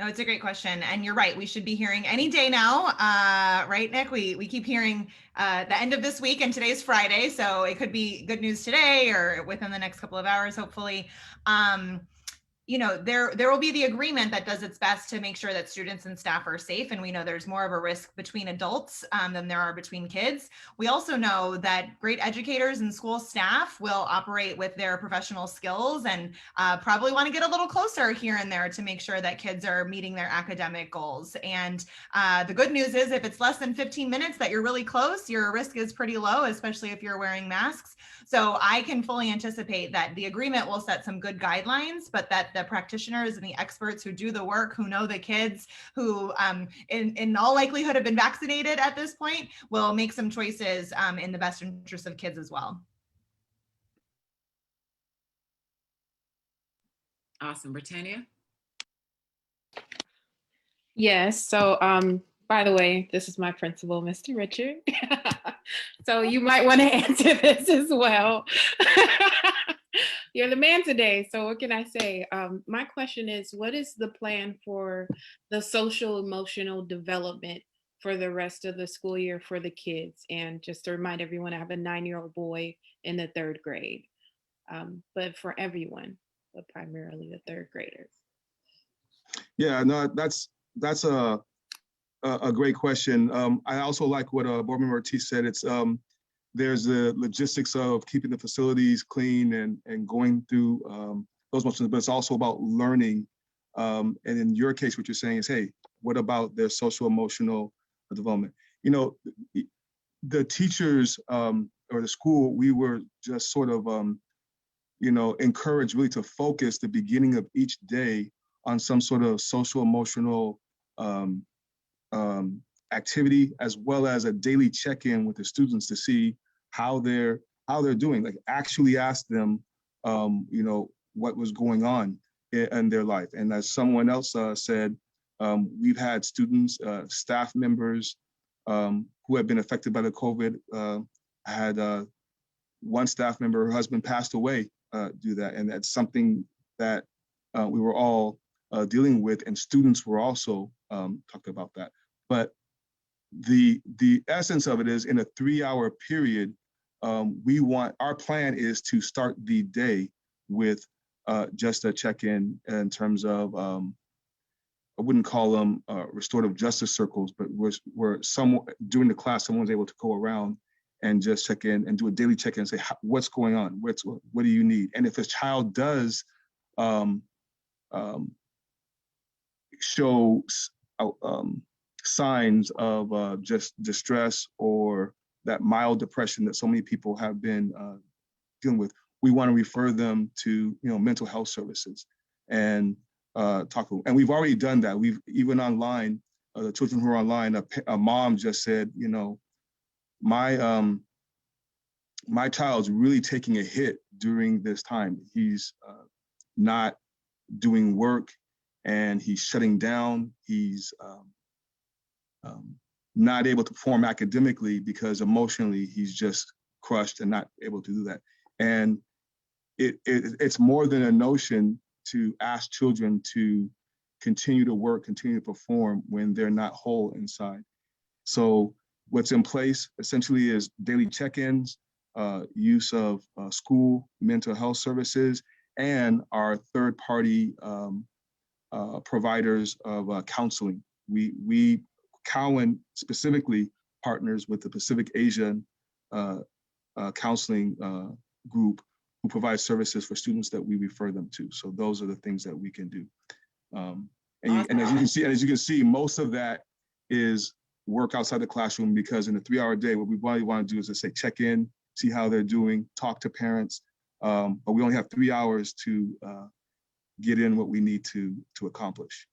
No, it's a great question. And you're right. We should be hearing any day now, right, Nick? We keep hearing the end of this week, and today's Friday. So it could be good news today or within the next couple of hours, hopefully. There will be the agreement that does its best to make sure that students and staff are safe. And we know there's more of a risk between adults than there are between kids. We also know that great educators and school staff will operate with their professional skills and probably want to get a little closer here and there to make sure that kids are meeting their academic goals. And the good news is if it's less than 15 minutes that you're really close, your risk is pretty low, especially if you're wearing masks. So I can fully anticipate that the agreement will set some good guidelines, but that the practitioners and the experts who do the work, who know the kids, who in all likelihood have been vaccinated at this point, will make some choices in the best interest of kids as well. Awesome. Britannia? Yes. So, by the way, this is my principal, Mr. Richard. So you might want to answer this as well. You're the man today. So what can I say? My question is, what is the plan for the social emotional development for the rest of the school year for the kids? And just to remind everyone, I have a 9-year-old boy in the 3rd grade, but for everyone, but primarily the 3rd graders. Yeah, no, that's a great question. I also like what Board Member Ortiz said. It's there's the logistics of keeping the facilities clean and going through those motions, but it's also about learning. And in your case, what you're saying is, hey, what about their social emotional development? The teachers or the school, we were just sort of encouraged really to focus the beginning of each day on some sort of social emotional activity, as well as a daily check-in with the students to see how they're doing. Like actually ask them, what was going on in their life. And as someone else said, we've had students, staff members who have been affected by the COVID. I had one staff member, her husband passed away due to that, and that's something that we were all dealing with, and students were also talking about that. But the essence of it is, in a 3-hour period, our plan is to start the day with just a check-in in terms of I wouldn't call them restorative justice circles, but where someone during the class, someone's able to go around and just check in and do a daily check-in and say, what's going on? What do you need? And if a child does show signs of just distress or that mild depression that so many people have been dealing with, we want to refer them to mental health services and talk to them. And we've already done that. We've even online, the children who are online, a mom just said, my child's really taking a hit during this time. He's not doing work and he's shutting down. He's not able to perform academically because emotionally he's just crushed and not able to do that. And it's more than a notion to ask children to continue to work, continue to perform when they're not whole inside. So what's in place essentially is daily check-ins, use of school mental health services, and our third-party providers of counseling. Cowan specifically partners with the Pacific Asian counseling group who provides services for students that we refer them to. So those are the things that we can do. And as you can see, most of that is work outside the classroom, because in a 3-hour day, what we really want to do is just say check in, see how they're doing, talk to parents. But we only have 3 hours to get in what we need to accomplish.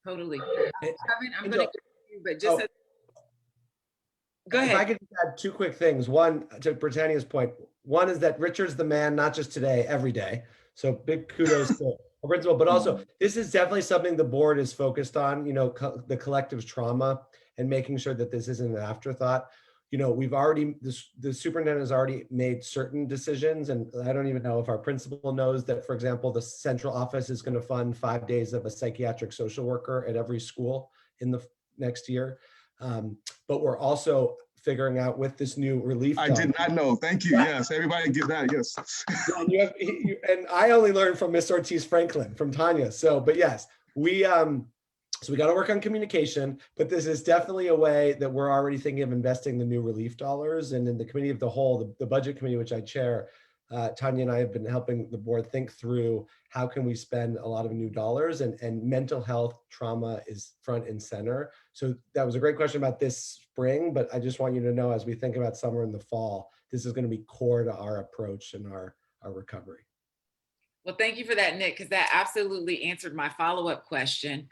Totally. Kevin, I'm going to give you, but just go ahead. If I could just add 2 quick things. One, to Britannia's point, one is that Richard's the man, not just today, every day. So big kudos to our principal, but also this is definitely something the board is focused on, the collective trauma and making sure that this isn't an afterthought. We've already, the superintendent has already made certain decisions, and I don't even know if our principal knows that, for example, the central office is going to fund 5 days of a psychiatric social worker at every school in the next year. But we're also figuring out with this new relief. I did not know. Thank you. Yeah. Yes, everybody get that. Yes. And I only learned from Miss Ortiz Franklin, from Tanya. So, but yes, we got to work on communication, but this is definitely a way that we're already thinking of investing the new relief dollars. And in the committee of the whole, the budget committee, which I chair, Tanya and I have been helping the board think through how can we spend a lot of new dollars, and mental health trauma is front and center. So that was a great question about this spring, but I just want you to know, as we think about summer and the fall, this is going to be core to our approach and our recovery. Well, thank you for that, Nick, because that absolutely answered my follow-up question,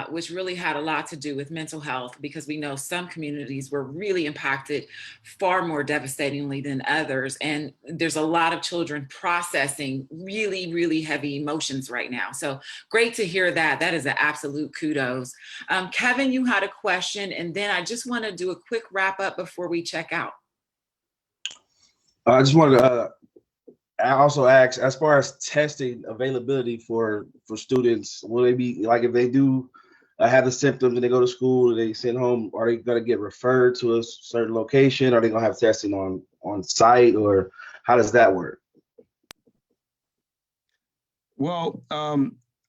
which really had a lot to do with mental health, because we know some communities were really impacted far more devastatingly than others. And there's a lot of children processing really, really heavy emotions right now. So great to hear that. That is an absolute kudos. Kevin, you had a question, and then I just want to do a quick wrap up before we check out. I just wanted to I also ask, as far as testing availability for students, will they be, like, if they do have the symptoms and they go to school, they send home, are they going to get referred to a certain location? Are they going to have testing on site, or how does that work? Well,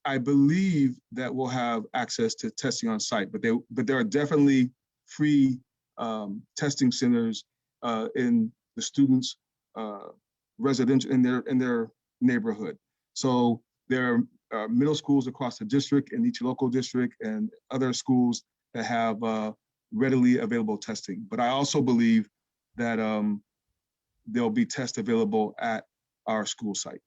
I believe that we'll have access to testing on site, but there are definitely free testing centers in the students' residential in their neighborhood. So there are middle schools across the district, in each local district, and other schools that have readily available testing. But I also believe that there'll be tests available at our school site.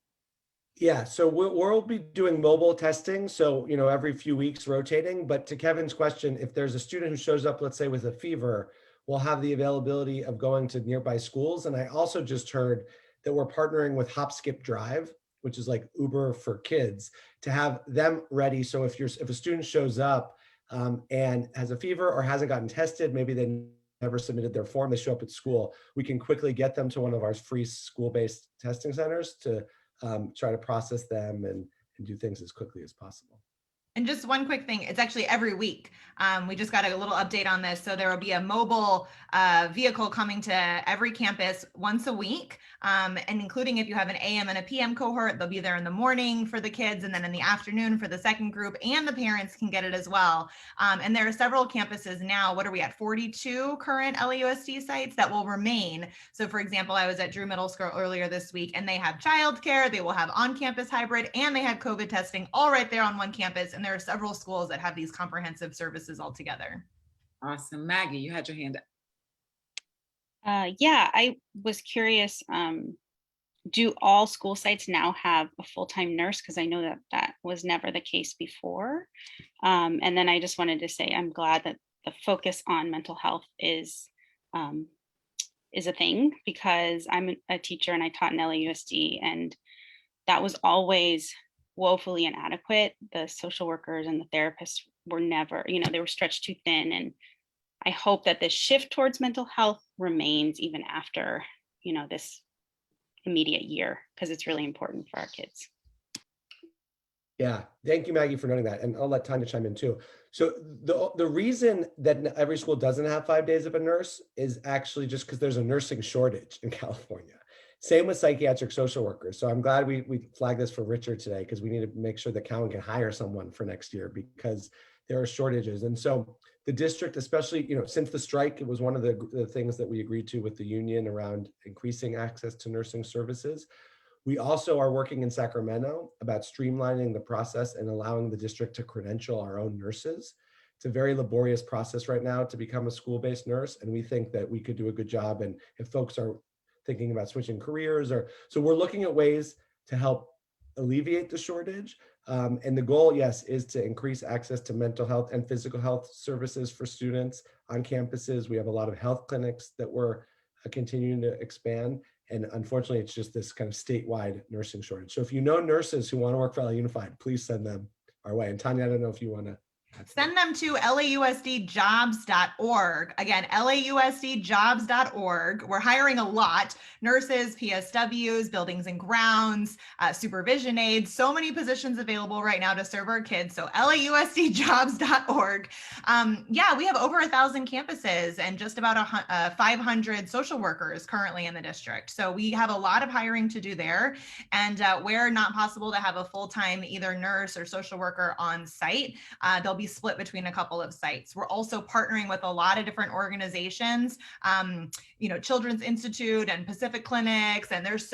Yeah, so we'll be doing mobile testing. So, every few weeks rotating. But to Kevin's question, if there's a student who shows up, let's say with a fever, we'll have the availability of going to nearby schools. And I also just heard that we're partnering with Hop Skip Drive, which is like Uber for kids, to have them ready. So if a student shows up and has a fever or hasn't gotten tested, maybe they never submitted their form, they show up at school, we can quickly get them to one of our free school-based testing centers to try to process them and do things as quickly as possible. And just one quick thing, it's actually every week. We just got a little update on this. So there will be a mobile vehicle coming to every campus once a week, and including if you have an AM and a PM cohort, they'll be there in the morning for the kids and then in the afternoon for the second group, and the parents can get it as well. And there are several campuses now. What are we at? 42 current LAUSD sites that will remain. So for example, I was at Drew Middle School earlier this week, and they have childcare, they will have on-campus hybrid, and they have COVID testing all right there on one campus. And there are several schools that have these comprehensive services all together. Awesome. Maggie, you had your hand up. Yeah, I was curious, do all school sites now have a full-time nurse? Because I know that that was never the case before. And then I just wanted to say, I'm glad that the focus on mental health is a thing, because I'm a teacher and I taught in LAUSD, and that was always woefully inadequate. The social workers and the therapists were never, they were stretched too thin. And I hope that this shift towards mental health remains even after, this immediate year, because it's really important for our kids. Yeah, thank you, Maggie, for noting that. And I'll let Tanya chime in too. So the reason that every school doesn't have 5 days of a nurse is actually just because there's a nursing shortage in California. Same with psychiatric social workers. So I'm glad we flagged this for Richard today, because we need to make sure that Cowan can hire someone for next year, because there are shortages. And so the district, especially, since the strike, it was one of the things that we agreed to with the union around increasing access to nursing services. We also are working in Sacramento about streamlining the process and allowing the district to credential our own nurses. It's a very laborious process right now to become a school-based nurse, and we think that we could do a good job. And if folks are thinking about switching careers, so we're looking at ways to help alleviate the shortage. And the goal, yes, is to increase access to mental health and physical health services for students on campuses. We have a lot of health clinics that we're continuing to expand. And unfortunately, it's just this kind of statewide nursing shortage. So if you know nurses who want to work for LA Unified, please send them our way. And Tanya, I don't know if you want to send them to lausdjobs.org. Again, lausdjobs.org. We're hiring a lot: nurses, PSWs, buildings and grounds, supervision aides, so many positions available right now to serve our kids. So lausdjobs.org. Yeah, we have over 1,000 campuses and just about 500 social workers currently in the district. So we have a lot of hiring to do there. And where not possible to have a full-time either nurse or social worker on site, they'll be split between a couple of sites. We're also partnering with a lot of different organizations, Children's Institute and Pacific Clinics, and there's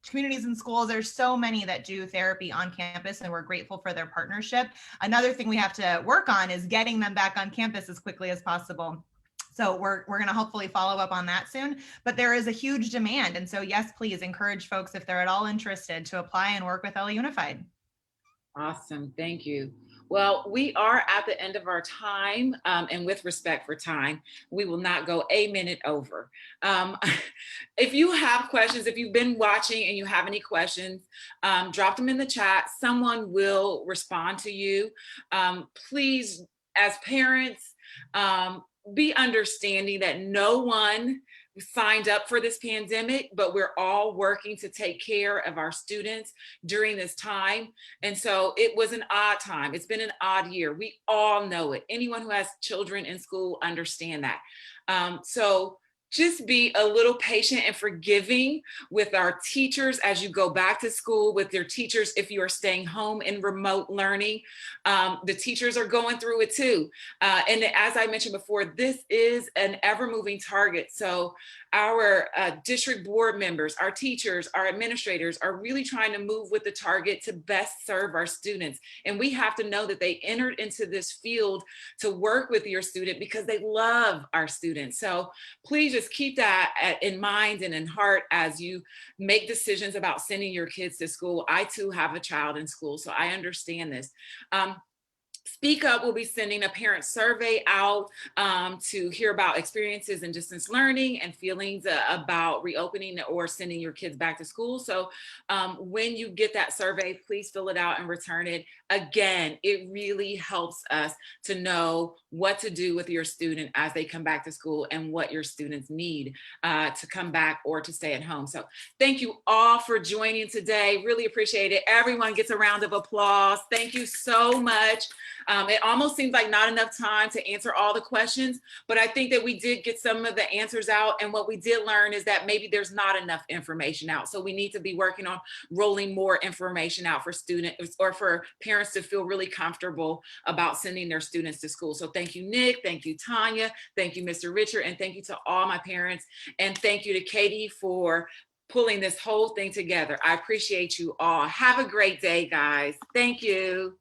communities and schools. There's so many that do therapy on campus, and we're grateful for their partnership. Another thing we have to work on is getting them back on campus as quickly as possible. So we're going to hopefully follow up on that soon, but there is a huge demand. And so yes, please encourage folks, if they're at all interested, to apply and work with LA Unified. Awesome, thank you. Well, we are at the end of our time, and with respect for time, we will not go a minute over. If you have questions, if you've been watching and you have any questions, drop them in the chat. Someone will respond to you. Please, as parents, be understanding that no one signed up for this pandemic, but we're all working to take care of our students during this time. And so it was an odd time. It's been an odd year. We all know it. Anyone who has children in school understand that. So just be a little patient and forgiving with our teachers as you go back to school, with your teachers if you are staying home in remote learning. The teachers are going through it too. And as I mentioned before, this is an ever-moving target. So our district board members, our teachers, our administrators are really trying to move with the target to best serve our students. And we have to know that they entered into this field to work with your student because they love our students. So please just keep that in mind and in heart as you make decisions about sending your kids to school. I too have a child in school, so I understand this. Speak Up will be sending a parent survey out to hear about experiences in distance learning and feelings about reopening or sending your kids back to school. So when you get that survey, please fill it out and return it. again, it really helps us to know what to do with your student as they come back to school and what your students need to come back or to stay at home. So thank you all for joining today. Really appreciate it. Everyone gets a round of applause. Thank you so much. It almost seems like not enough time to answer all the questions, but I think that we did get some of the answers out. And what we did learn is that maybe there's not enough information out. So we need to be working on rolling more information out for students or for parents to feel really comfortable about sending their students to school. So thank you, Nick. Thank you, Tanya. Thank you, Mr. Richard. And thank you to all my parents. And thank you to Katie for pulling this whole thing together. I appreciate you all. Have a great day, guys. Thank you.